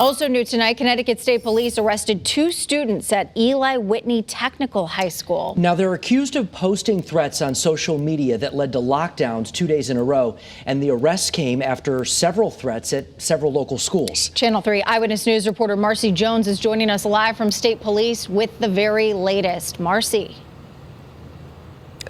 Also new tonight, Connecticut State Police arrested 2 students at Eli Whitney Technical High School. Now they're accused of posting threats on social media that led to lockdowns 2 days in a row, and the arrests came after several threats at several local schools. Channel 3 Eyewitness News reporter Marcy Jones is joining us live from State Police with the very latest. Marcy.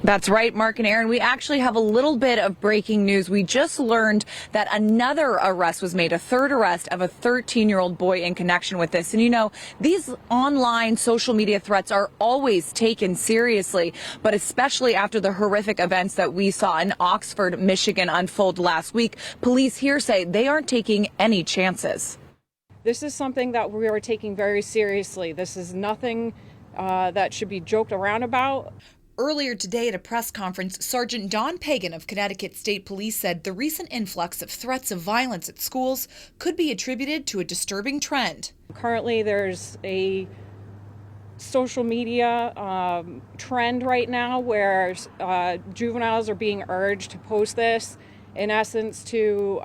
That's right, Mark and Aaron. We actually have a little bit of breaking news. We just learned that another arrest was made, a third arrest of a 13-year-old boy in connection with this. And you know, these online social media threats are always taken seriously, but especially after the horrific events that we saw in Oxford, Michigan unfold last week, police here say they aren't taking any chances. This is something that we are taking very seriously. This is nothing that should be joked around about. Earlier today at a press conference, Sergeant Don Pagan of Connecticut State Police said the recent influx of threats of violence at schools could be attributed to a disturbing trend. Currently, there's a social media trend right now where juveniles are being urged to post this, in essence, to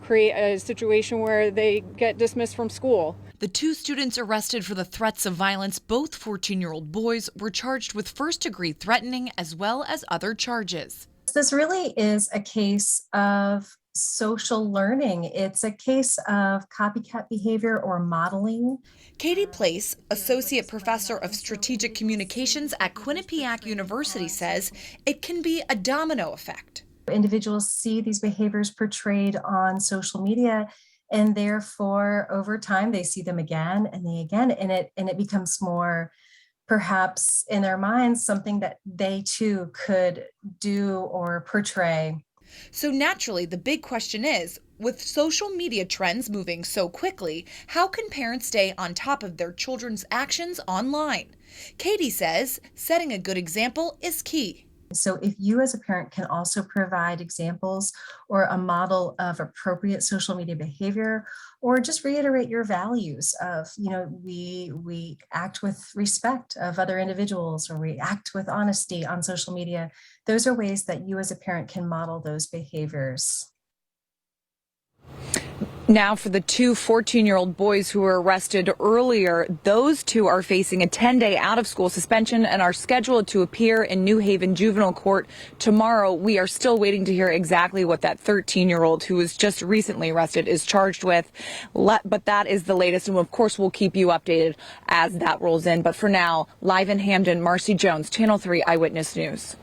create a situation where they get dismissed from school. The 2 students arrested for the threats of violence, both 14-year-old boys, were charged with first-degree threatening as well as other charges. This really is a case of social learning. It's a case of copycat behavior or modeling. Katie Place, Associate Professor of Strategic Communications at Quinnipiac University, says it can be a domino effect. Individuals see these behaviors portrayed on social media, and therefore over time they see them again and again, and it becomes more, perhaps in their minds, something that they too could do or portray. So naturally, the big question is, with social media trends moving so quickly, how can parents stay on top of their children's actions online? Katie says setting a good example is key. So if you as a parent can also provide examples or a model of appropriate social media behavior, or just reiterate your values of, we act with respect of other individuals, or we act with honesty on social media, those are ways that you as a parent can model those behaviors. Now for the 2 14-year-old boys who were arrested earlier, those 2 are facing a 10-day out-of-school suspension and are scheduled to appear in New Haven Juvenile Court tomorrow. We are still waiting to hear exactly what that 13-year-old who was just recently arrested is charged with. But that is the latest, and of course we'll keep you updated as that rolls in. But for now, live in Hamden, Marcy Jones, Channel 3 Eyewitness News.